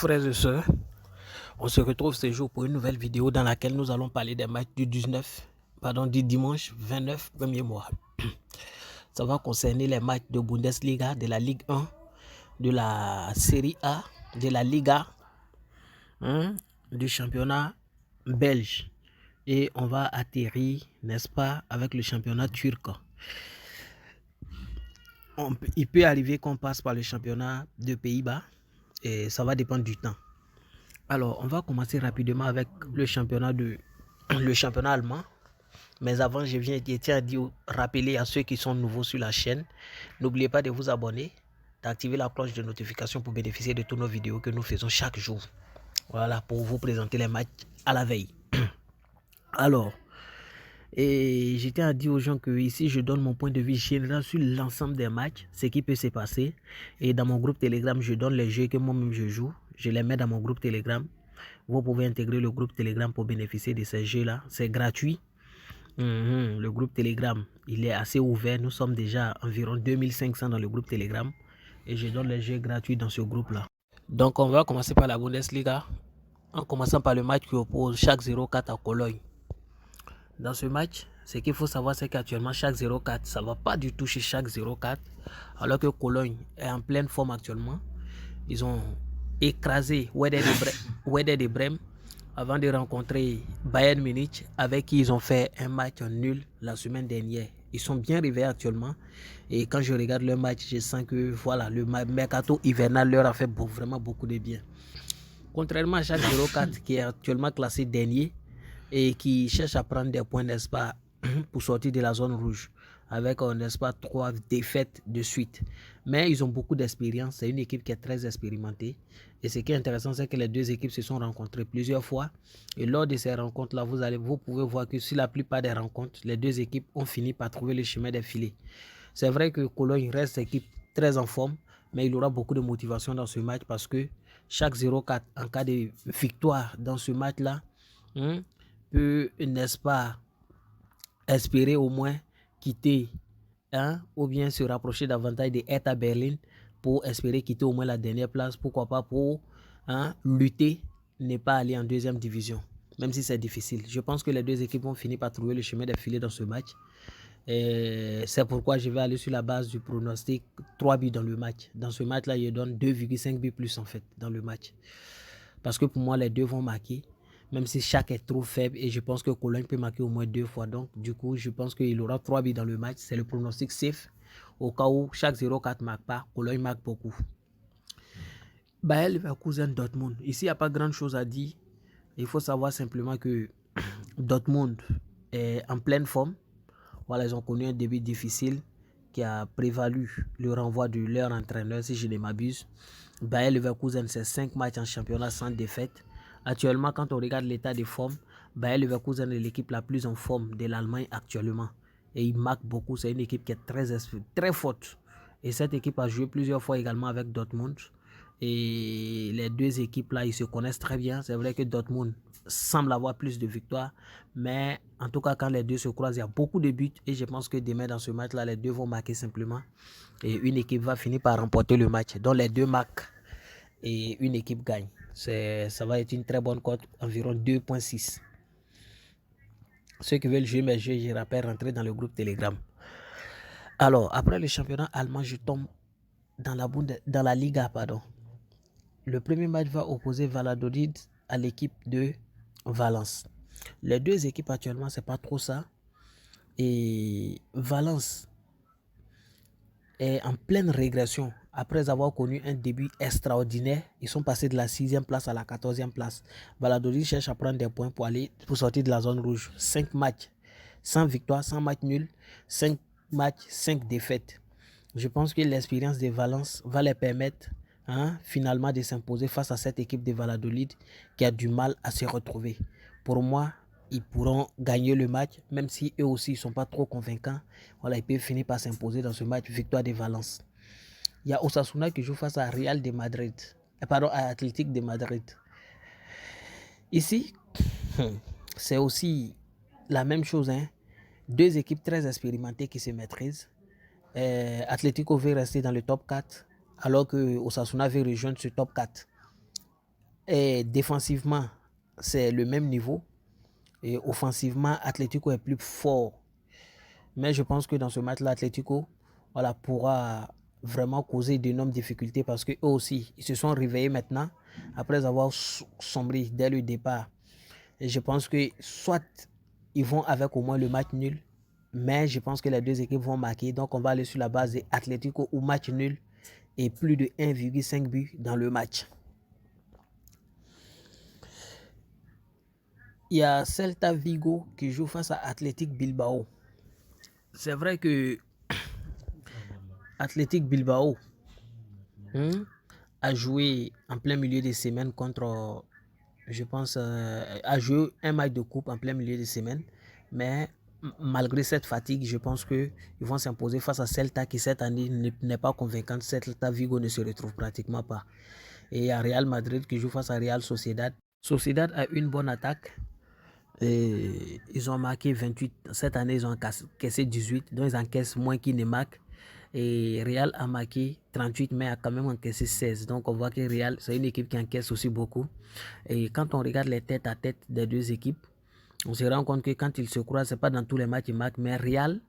Frères et sœurs, on se retrouve ce jour pour une nouvelle vidéo dans laquelle nous allons parler des matchs du du dimanche 29 premier mois. Ça va concerner les matchs de Bundesliga, de la Ligue 1, de la Série A, de la Liga, du championnat belge. Et on va atterrir, n'est-ce pas, avec le championnat turc. Il peut arriver qu'on passe par le championnat de Pays-Bas et ça va dépendre du temps. Alors, on va commencer rapidement avec le championnat allemand. Mais avant, je tiens à rappeler à ceux qui sont nouveaux sur la chaîne, n'oubliez pas de vous abonner, d'activer la cloche de notification pour bénéficier de toutes nos vidéos que nous faisons chaque jour. Voilà, pour vous présenter les matchs à la veille. Alors, et je tiens à dire aux gens que ici, je donne mon point de vue général sur l'ensemble des matchs, ce qui peut se passer. Et dans mon groupe Telegram, je donne les jeux que moi-même je joue. Je les mets dans mon groupe Telegram. Vous pouvez intégrer le groupe Telegram pour bénéficier de ces jeux-là. C'est gratuit. Le groupe Telegram, il est assez ouvert. Nous sommes déjà environ 2500 dans le groupe Telegram. Et je donne les jeux gratuits dans ce groupe-là. Donc, on va commencer par la Bundesliga. En commençant par le match qui oppose Schalke 04 à Cologne. Dans ce match, ce qu'il faut savoir, c'est qu'actuellement, Schalke 04, ça ne va pas du tout chez Schalke 04. Alors que Cologne est en pleine forme actuellement. Ils ont écrasé Werder de Brême avant de rencontrer Bayern Munich, avec qui ils ont fait un match nul la semaine dernière. Ils sont bien réveillés actuellement. Et quand je regarde le match, je sens que voilà, le mercato hivernal leur a fait vraiment beaucoup de bien. Contrairement à Schalke 04, qui est actuellement classé dernier et qui cherche à prendre des points, n'est-ce pas, pour sortir de la zone rouge, avec, n'est-ce pas, 3 défaites de suite. Mais ils ont beaucoup d'expérience. C'est une équipe qui est très expérimentée. Et ce qui est intéressant, c'est que les deux équipes se sont rencontrées plusieurs fois. Et lors de ces rencontres-là, vous pouvez voir que sur la plupart des rencontres, les deux équipes ont fini par trouver le chemin des filets. C'est vrai que Cologne reste une équipe très en forme, mais il y aura beaucoup de motivation dans ce match parce que chaque 0-4, en cas de victoire dans ce match-là, peut, n'est-ce pas, espérer au moins quitter ou bien se rapprocher davantage de Hertha Berlin pour espérer quitter au moins la dernière place, pourquoi pas pour lutter, ne pas aller en deuxième division, même si c'est difficile. Je pense que les deux équipes vont finir par trouver le chemin des filets dans ce match. C'est pourquoi je vais aller sur la base du pronostic 3 buts dans le match. Dans ce match-là, je donne 2,5 buts plus en fait dans le match. Parce que pour moi, les deux vont marquer. Même si chaque est trop faible et je pense que Cologne peut marquer au moins 2 fois. Donc, du coup, je pense qu'il aura 3 buts dans le match. C'est le pronostic safe. Au cas où chaque 0-4 ne marque pas, Cologne marque beaucoup. Bayer Leverkusen Dortmund. Ici, il n'y a pas grand chose à dire. Il faut savoir simplement que Dortmund est en pleine forme. Voilà, ils ont connu un début difficile qui a prévalu le renvoi de leur entraîneur, si je ne m'abuse. Bayer Leverkusen, c'est 5 matchs en championnat sans défaite. Actuellement, quand on regarde l'état de forme, Bayer Leverkusen est l'équipe la plus en forme de l'Allemagne actuellement. Et il marque beaucoup. C'est une équipe qui est très forte. Et cette équipe a joué plusieurs fois également avec Dortmund. Et les deux équipes-là, ils se connaissent très bien. C'est vrai que Dortmund semble avoir plus de victoires. Mais en tout cas, quand les deux se croisent, il y a beaucoup de buts. Et je pense que demain, dans ce match-là, les deux vont marquer simplement. Et une équipe va finir par remporter le match. Donc les deux marquent et une équipe gagne. Ça va être une très bonne cote, environ 2,6. Ceux qui veulent jouer mes jeux, je rappelle, rentrer dans le groupe Telegram. Alors, après le championnat allemand, je tombe dans la Liga, pardon. Le premier match va opposer Valladolid à l'équipe de Valence. Les deux équipes actuellement, c'est pas trop ça. Et Valence est en pleine régression. Après avoir connu un début extraordinaire, ils sont passés de la 6e place à la 14e place. Valladolid cherche à prendre des points pour sortir de la zone rouge. 5 matchs, 100 victoires, 100 matchs nuls, 5 matchs, 5 défaites. Je pense que l'expérience de Valence va les permettre finalement de s'imposer face à cette équipe de Valladolid qui a du mal à se retrouver. Pour moi, ils pourront gagner le match, même si eux aussi ne sont pas trop convaincants. Voilà, ils peuvent finir par s'imposer dans ce match, victoire de Valence. Il y a Osasuna qui joue face à Real de Madrid. Pardon, à Athletic de Madrid. Ici, c'est aussi la même chose. Deux équipes très expérimentées qui se maîtrisent. Atlético veut rester dans le top 4, alors que Osasuna veut rejoindre ce top 4. Et défensivement, c'est le même niveau. Et offensivement, Atlético est plus fort. Mais je pense que dans ce match-là, Atlético voilà, pourra vraiment causer d'énormes difficultés parce qu'eux aussi, ils se sont réveillés maintenant après avoir sombré dès le départ. Et je pense que soit ils vont avec au moins le match nul, mais je pense que les deux équipes vont marquer. Donc on va aller sur la base de Atlético ou match nul et plus de 1,5 but dans le match. Il y a Celta Vigo qui joue face à Athletic Bilbao. C'est vrai que Athletic Bilbao a joué en plein milieu de semaine contre, je pense, a joué un match de coupe en plein milieu de semaine. Mais malgré cette fatigue, je pense qu'ils vont s'imposer face à Celta qui cette année n'est pas convaincante. Celta Vigo ne se retrouve pratiquement pas. Et il y a Real Madrid qui joue face à Real Sociedad. Sociedad a une bonne attaque. Et ils ont marqué 28. Cette année, ils ont encaissé 18. Donc, ils encaissent moins qu'ils ne marquent. Et Real a marqué 38, mais a quand même encaissé 16. Donc, on voit que Real, c'est une équipe qui encaisse aussi beaucoup. Et quand on regarde les têtes à tête des deux équipes, on se rend compte que quand ils se croisent, ce n'est pas dans tous les matchs qu'ils marquent, mais Real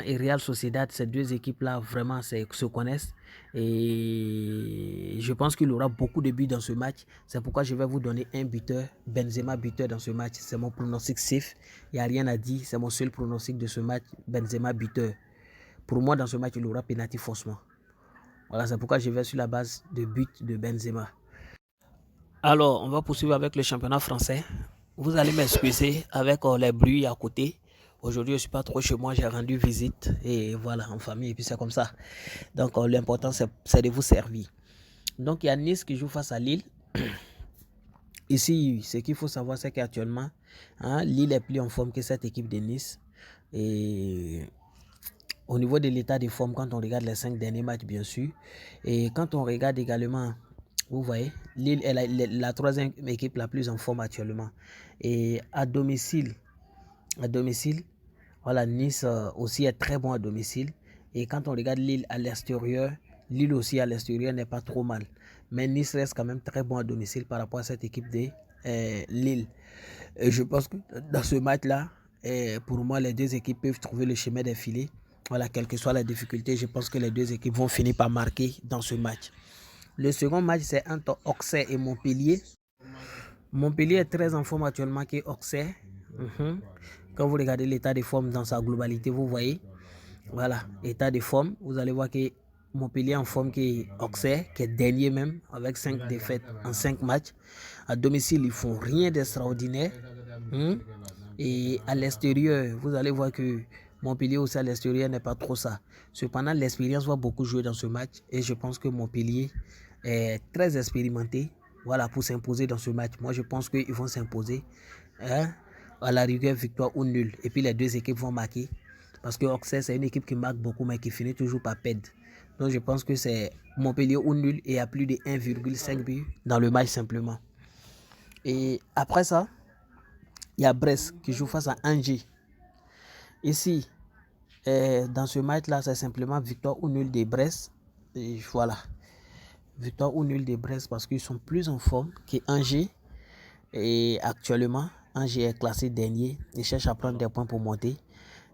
et Real Sociedad, ces deux équipes-là, vraiment, se connaissent. Et je pense qu'il y aura beaucoup de buts dans ce match. C'est pourquoi je vais vous donner un buteur, Benzema buteur dans ce match. C'est mon pronostic safe. Il n'y a rien à dire. C'est mon seul pronostic de ce match, Benzema buteur. Pour moi, dans ce match, il y aura pénalty forcément. Voilà, c'est pourquoi je vais sur la base de but de Benzema. Alors, on va poursuivre avec le championnat français. Vous allez m'excuser avec les bruits à côté. Aujourd'hui, je ne suis pas trop chez moi, j'ai rendu visite et voilà, en famille, et puis c'est comme ça. Donc, l'important, c'est de vous servir. Donc, il y a Nice qui joue face à Lille. Ici, ce qu'il faut savoir, c'est qu'actuellement, Lille est plus en forme que cette équipe de Nice. Et au niveau de l'état de forme, quand on regarde les 5 derniers matchs, bien sûr, et quand on regarde également, vous voyez, Lille est la troisième équipe la plus en forme actuellement. Et à domicile, voilà, Nice aussi est très bon à domicile. Et quand on regarde Lille à l'extérieur, Lille aussi à l'extérieur n'est pas trop mal. Mais Nice reste quand même très bon à domicile par rapport à cette équipe de Lille. Et je pense que dans ce match-là, pour moi, les deux équipes peuvent trouver le chemin des filets. Voilà, quelles que soient les difficultés, je pense que les deux équipes vont finir par marquer dans ce match. Le second match, c'est entre Auxerre et Montpellier. Montpellier est très en forme actuellement qu'Auxerre. Quand vous regardez l'état de forme dans sa globalité, vous voyez, voilà, état de forme, vous allez voir que Montpellier en forme qu'Auxerre, qui est dernier même, avec 5 défaites en 5 matchs. À domicile, ils font rien d'extraordinaire. Et à l'extérieur, vous allez voir que Montpellier aussi à l'extérieur n'est pas trop ça. Cependant, l'expérience va beaucoup jouer dans ce match et je pense que Montpellier est très expérimenté, voilà, pour s'imposer dans ce match. Moi, je pense qu'ils vont s'imposer à la rigueur, victoire ou nul. Et puis les deux équipes vont marquer parce que Auxerre, c'est une équipe qui marque beaucoup mais qui finit toujours par perdre. Donc, je pense que c'est Montpellier ou nul et à plus de 1,5 but dans le match simplement. Et après ça, il y a Brest qui joue face à Angers. Ici, dans ce match-là, c'est simplement victoire ou nul de Brest. Et voilà. Victoire ou nul de Brest parce qu'ils sont plus en forme que Angers. Et actuellement, Angers est classé dernier. Ils cherchent à prendre des points pour monter.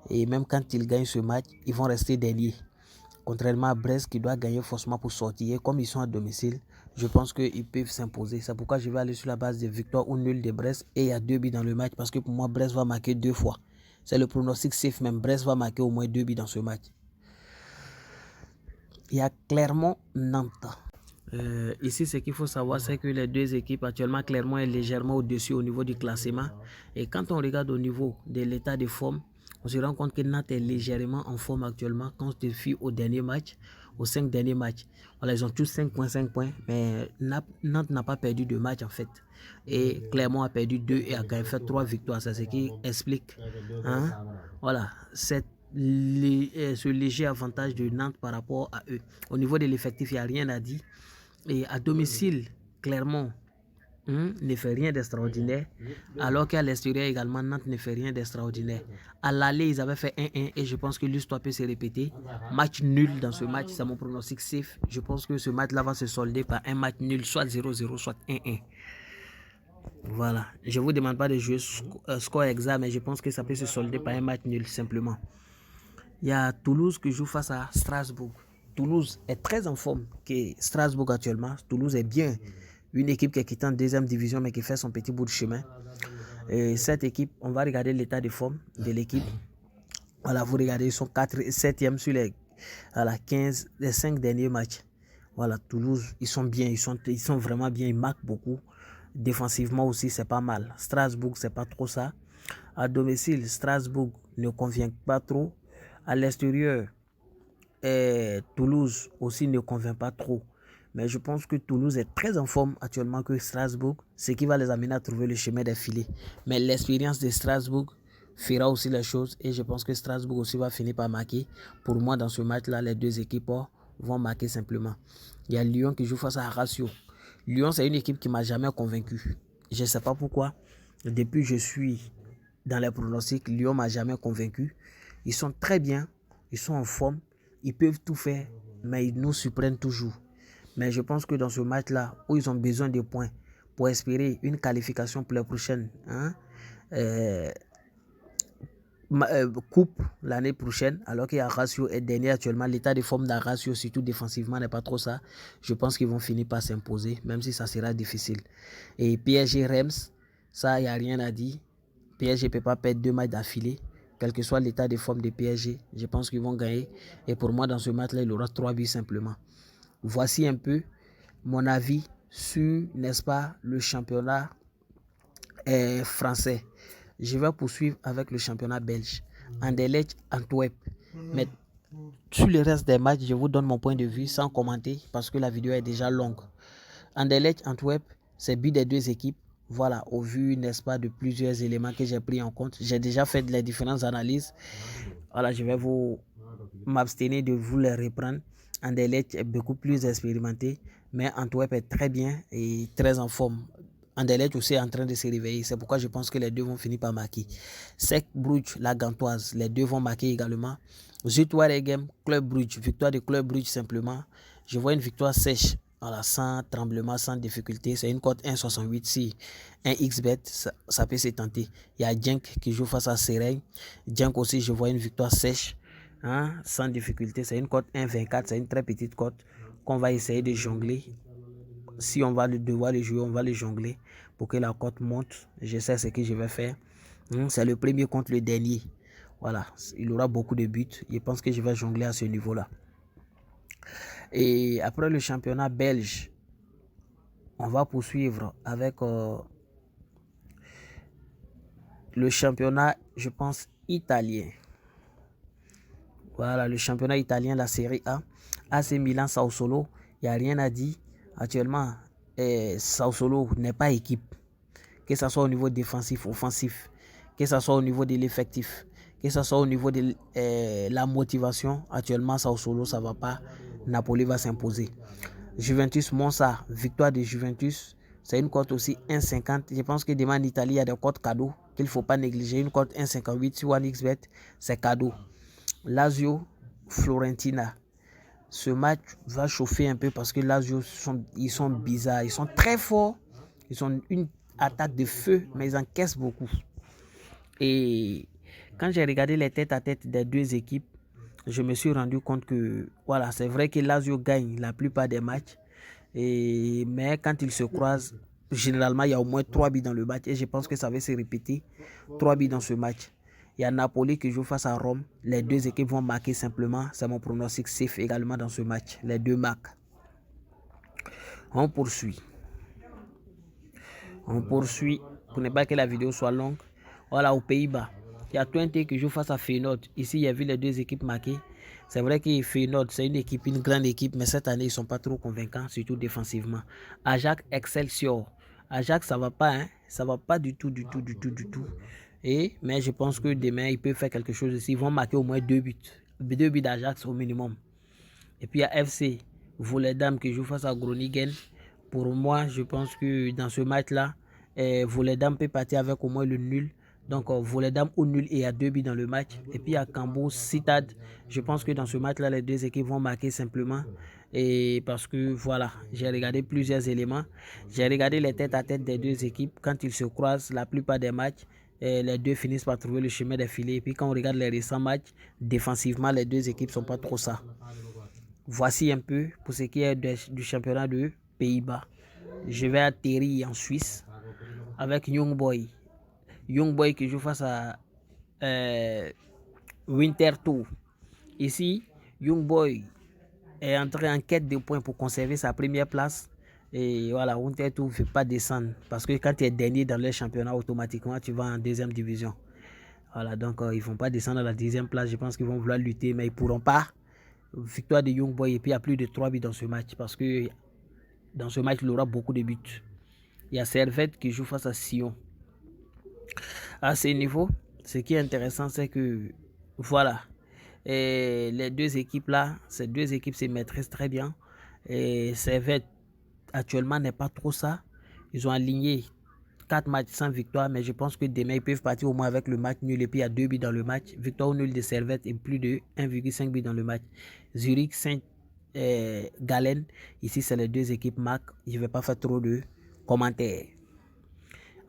Et même quand ils gagnent ce match, ils vont rester derniers. Contrairement à Brest qui doit gagner forcément pour sortir. Et comme ils sont à domicile, je pense qu'ils peuvent s'imposer. C'est pourquoi je vais aller sur la base de victoire ou nul de Brest. Et il y a 2 buts dans le match parce que pour moi, Brest va marquer 2 fois. C'est le pronostic safe même. Brest va marquer au moins 2 buts dans ce match. Il y a Clermont-Nantes. Ici, ce qu'il faut savoir, c'est que les deux équipes, actuellement, Clermont est légèrement au-dessus au niveau du classement. Et quand on regarde au niveau de l'état de forme, on se rend compte que Nantes est légèrement en forme actuellement quand on se fie au dernier match, aux 5 derniers matchs. Voilà, ils ont tous 5 points, mais Nantes n'a pas perdu de match en fait. Et Clermont a perdu 2 et a fait 3 victoires. C'est ce qui explique voilà, ce léger avantage de Nantes par rapport à eux. Au niveau de l'effectif, il n'y a rien à dire. Et à domicile, Clermont ne fait rien d'extraordinaire, alors qu'à l'extérieur également, Nantes ne fait rien d'extraordinaire. À l'aller, ils avaient fait 1-1 et je pense que l'histoire peut se répéter. Match nul dans ce match, c'est mon pronostic safe. Je pense que ce match-là va se solder par un match nul, soit 0-0, soit 1-1. Voilà, je ne vous demande pas de jouer score exact, mais je pense que ça peut se solder par un match nul simplement. Il y a Toulouse qui joue face à Strasbourg. Toulouse est très en forme que Strasbourg actuellement. Toulouse est bien. Une équipe qui est quittée en deuxième division mais qui fait son petit bout de chemin. Et cette équipe, on va regarder l'état de forme de l'équipe. Voilà, vous regardez, ils sont 7e sur les 15, les 5 derniers matchs. Voilà, Toulouse, ils sont bien, ils sont vraiment bien, ils marquent beaucoup. Défensivement aussi, c'est pas mal. Strasbourg, c'est pas trop ça. À domicile, Strasbourg ne convient pas trop. À l'extérieur, Toulouse aussi ne convient pas trop. Mais je pense que Toulouse est très en forme actuellement que Strasbourg, ce qui va les amener à trouver le chemin des filets. Mais l'expérience de Strasbourg fera aussi les choses et je pense que Strasbourg aussi va finir par marquer. Pour moi, dans ce match-là, les deux équipes vont marquer simplement. Il y a Lyon qui joue face à Ajaccio. Lyon, c'est une équipe qui ne m'a jamais convaincu. Je ne sais pas pourquoi. Depuis que je suis dans les pronostics, Lyon ne m'a jamais convaincu. Ils sont très bien, ils sont en forme, ils peuvent tout faire, mais ils nous surprennent toujours. Mais je pense que dans ce match-là, où ils ont besoin de points pour espérer une qualification pour la prochaine coupe l'année prochaine, alors qu'il y a Ajaccio est dernier actuellement, l'état de forme d'Ajaccio, surtout défensivement, n'est pas trop ça. Je pense qu'ils vont finir par s'imposer, même si ça sera difficile. Et PSG Reims, ça, il n'y a rien à dire. PSG ne peut pas perdre 2 matchs d'affilée. Quel que soit l'état de forme de PSG, je pense qu'ils vont gagner. Et pour moi, dans ce match-là, il aura 3 buts simplement. Voici un peu mon avis sur, n'est-ce pas, le championnat français. Je vais poursuivre avec le championnat belge. Anderlecht, Antwerp. Mais sur le reste des matchs, je vous donne mon point de vue sans commenter parce que la vidéo est déjà longue. Anderlecht, Antwerp, c'est but des deux équipes. Voilà, au vu, n'est-ce pas, de plusieurs éléments que j'ai pris en compte. J'ai déjà fait les différentes analyses. Voilà, je vais m'abstenir de vous les reprendre. Anderlecht est beaucoup plus expérimenté, mais Antwerp est très bien et très en forme. Anderlecht aussi est en train de se réveiller. C'est pourquoi je pense que les deux vont finir par marquer. Sec Bruges, la Gantoise, les deux vont marquer également. Zuid-Waregem, Club Brugge, victoire de Club Brugge simplement. Je vois une victoire sèche. Voilà, sans tremblement, sans difficulté. C'est une cote 1,68. Si un XBet, ça peut se tenter. Il y a Genk qui joue face à Serey. Genk aussi, je vois une victoire sèche, sans difficulté. C'est une cote 1,24. C'est une très petite cote qu'on va essayer de jongler. Si on va devoir le jouer, on va le jongler pour que la cote monte. Je sais ce que je vais faire. C'est le premier contre le dernier. Voilà, il aura beaucoup de buts. Je pense que je vais jongler à ce niveau-là. Et après le championnat belge, on va poursuivre avec le championnat, je pense, italien. Voilà, le championnat italien, la Serie A. AC Milan, Sassuolo, il n'y a rien à dire. Actuellement, Sassuolo n'est pas équipe. Que ce soit au niveau défensif, offensif, que ce soit au niveau de l'effectif, que ce soit au niveau de la motivation. Actuellement, Sassuolo, ça ne va pas. Napoli va s'imposer. Juventus, Monza, victoire de Juventus. C'est une cote aussi 1,50. Je pense que demain en Italie, il y a des cotes cadeaux qu'il ne faut pas négliger. Une cote 1,58 sur OneXBet, c'est cadeau. Lazio, Florentina. Ce match va chauffer un peu parce que Lazio, ils sont bizarres. Ils sont très forts. Ils ont une attaque de feu, mais ils encaissent beaucoup. Et quand j'ai regardé les têtes à tête des deux équipes, je me suis rendu compte que voilà, c'est vrai que Lazio gagne la plupart des matchs, mais quand ils se croisent, généralement il y a au moins 3 buts dans le match et je pense que ça va se répéter. 3 buts dans ce match. Il y a Napoli qui joue face à Rome. Les deux équipes vont marquer simplement. C'est mon pronostic safe également dans ce match. Les deux marquent. On poursuit. Pour ne pas que la vidéo soit longue. Voilà, aux Pays-Bas. Il y a Twente qui joue face à Feyenoord. Ici, il y a vu les deux équipes marquer. C'est vrai que Feyenoord, c'est une grande équipe, mais cette année, ils ne sont pas trop convaincants, surtout défensivement. Ajax, Excelsior. Ajax, ça ne va pas, ça ne va pas du tout. Mais je pense que demain, ils peuvent faire quelque chose ici. Ils vont marquer au moins 2 buts. 2 buts d'Ajax au minimum. Et puis, il y a FC Volendam qui joue face à Groningen. Pour moi, je pense que dans ce match-là, Volendam peut partir avec au moins le nul. Donc, Volendam au nul et à 2 buts dans le match. Et puis à Cambo, Citad, je pense que dans ce match-là, les deux équipes vont marquer simplement. Et parce que voilà, j'ai regardé plusieurs éléments. J'ai regardé les têtes à tête des deux équipes. Quand ils se croisent, la plupart des matchs, les deux finissent par trouver le chemin des filets. Et puis quand on regarde les récents matchs, défensivement, les deux équipes ne sont pas trop ça. Voici un peu pour ce qui est du championnat de Pays-Bas. Je vais atterrir en Suisse avec Young Boy. Young Boy qui joue face à Winterthur. Ici, Young Boy est entré en quête de points pour conserver sa première place. Et voilà, Winterthur ne veut pas descendre. Parce que quand tu es dernier dans le championnat, automatiquement, tu vas en deuxième division. Voilà, donc ils ne vont pas descendre à la 10e place. Je pense qu'ils vont vouloir lutter, mais ils ne pourront pas. Victoire de Young Boy et puis il y a plus de 3 buts dans ce match. Parce que dans ce match, il aura beaucoup de buts. Il y a Servette qui joue face à Sion. À ce niveau, ce qui est intéressant, c'est que voilà, et les deux équipes là, ces deux équipes se maîtrisent très bien. Et Servette actuellement n'est pas trop ça. Ils ont aligné 4 matchs sans victoire, mais je pense que demain ils peuvent partir au moins avec le match nul et puis il y a 2 buts dans le match. Victoire ou nul de Servette et plus de 1,5 but dans le match. Zurich, Saint-Gallen, ici c'est les deux équipes marquent. Je ne vais pas faire trop de commentaires.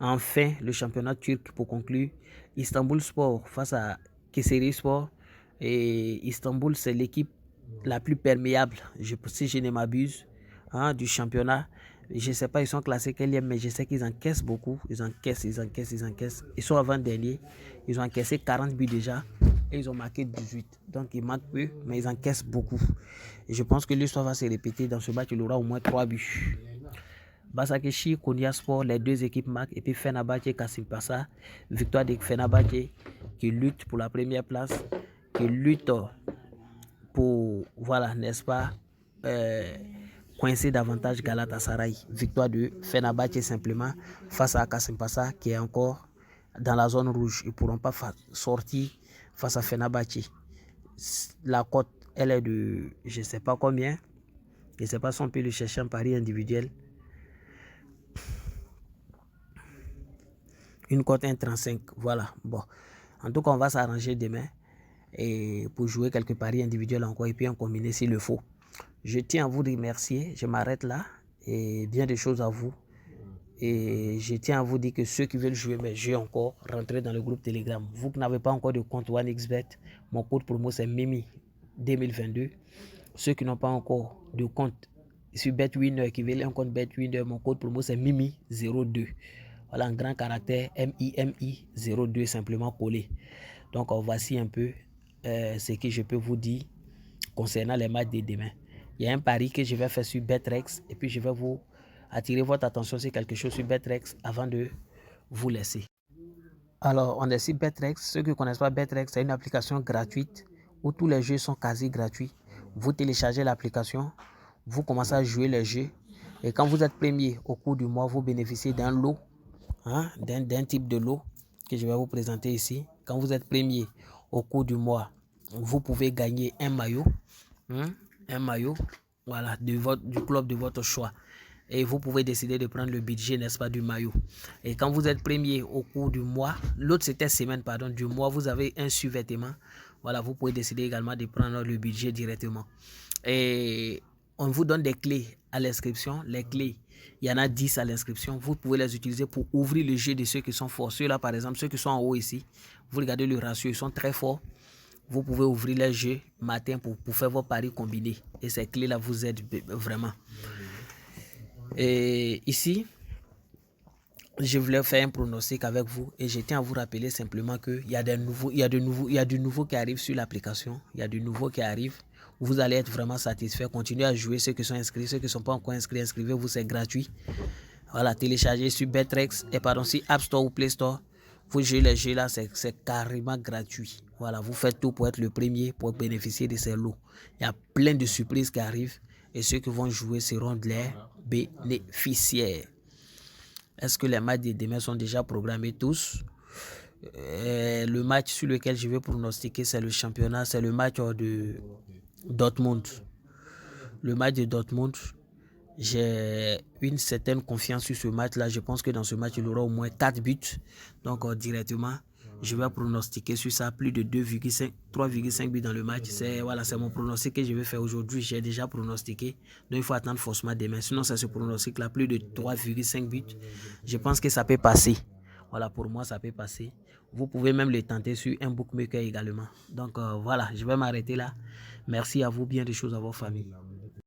Enfin, le championnat turc pour conclure. Istanbul Sport face à Kayserispor. Et Istanbul, c'est l'équipe la plus perméable, si je ne m'abuse, du championnat. Je ne sais pas, ils sont classés quel, mais je sais qu'ils encaissent beaucoup. Ils encaissent. Ils sont avant-dernier. Ils ont encaissé 40 buts déjà. Et ils ont marqué 18. Donc ils manquent peu, mais ils encaissent beaucoup. Et je pense que l'histoire va se répéter. Dans ce match, il y aura au moins 3 buts. Basakeshi, Konyaspor, les deux équipes marquent. Et puis Fenerbahçe et Kasimpasa. Victoire de Fenerbahçe qui lutte pour la première place. Qui lutte pour, voilà, n'est-ce pas, coincer davantage Galatasaray. Victoire de Fenerbahçe simplement face à Kasimpasa qui est encore dans la zone rouge. Ils ne pourront pas sortir face à Fenerbahçe. La cote, elle est de, je ne sais pas combien. Je ne sais pas si on peut le chercher en pari individuel. Une cote 1,35. Voilà. Bon. En tout cas, on va s'arranger demain et pour jouer quelques paris individuels encore et puis en combiner s'il le faut. Je tiens à vous remercier. Je m'arrête là et bien des choses à vous. Et je tiens à vous dire que ceux qui veulent jouer mes jeux encore, rentrez dans le groupe Telegram. Vous qui n'avez pas encore de compte OneXBet, mon code promo c'est Mimi 2022. Ceux qui n'ont pas encore de compte sur BetWinner, qui veulent un compte BetWinner, mon code promo c'est Mimi 02. Voilà, un grand caractère MIMI 02 simplement collé. Donc voici un peu ce que je peux vous dire concernant les matchs de demain. Il y a un pari que je vais faire sur Betrex et puis je vais vous attirer votre attention sur quelque chose sur Betrex avant de vous laisser. Alors, on est sur Betrex. Ceux qui ne connaissent pas Betrex, c'est une application gratuite où tous les jeux sont quasi gratuits. Vous téléchargez l'application, vous commencez à jouer les jeux et quand vous êtes premier au cours du mois, vous bénéficiez d'un lot, d'un type de lot que je vais vous présenter ici. Quand vous êtes premier au cours du mois, vous pouvez gagner un maillot, voilà, du club de votre choix. Et vous pouvez décider de prendre le budget, n'est-ce pas, du maillot. Et quand vous êtes premier au cours du mois, l'autre c'était semaine, pardon, du mois, vous avez un survêtement. Voilà, vous pouvez décider également de prendre le budget directement. Et on vous donne des clés à l'inscription. Les clés, il y en a 10 à l'inscription. Vous pouvez les utiliser pour ouvrir le jeu de ceux qui sont forts. Ceux-là, par exemple, ceux qui sont en haut ici, vous regardez le ratio, ils sont très forts. Vous pouvez ouvrir les jeux matin pour faire vos paris combinés. Et ces clés-là vous aident vraiment. Et ici, je voulais faire un pronostic avec vous et je tiens à vous rappeler simplement qu'il y a du nouveau qui arrive sur l'application. Il y a du nouveau qui arrive. Vous allez être vraiment satisfait. Continuez à jouer. Ceux qui sont inscrits, ceux qui ne sont pas encore inscrits, inscrivez-vous, c'est gratuit. Voilà, téléchargez sur Betrex et pardon, sur App Store ou Play Store. Vous jouez les jeux là, c'est carrément gratuit. Voilà, vous faites tout pour être le premier, pour bénéficier de ces lots. Il y a plein de surprises qui arrivent et ceux qui vont jouer seront les bénéficiaires. Est-ce que les matchs de demain sont déjà programmés tous? Le match sur lequel je vais pronostiquer, c'est le championnat, c'est le match de Dortmund. Le match de Dortmund, j'ai une certaine confiance sur ce match-là. Je pense que dans ce match, il y aura au moins 4 buts. Donc, directement, je vais pronostiquer sur ça plus de 2,5, 3,5 buts dans le match. C'est mon pronostic que je vais faire aujourd'hui. J'ai déjà pronostiqué. Donc, il faut attendre forcément demain. Sinon, ça se pronostique là, plus de 3,5 buts. Je pense que ça peut passer. Voilà, pour moi, ça peut passer. Vous pouvez même le tenter sur un bookmaker également. Donc, voilà, je vais m'arrêter là. Merci à vous. Bien des choses à vos familles.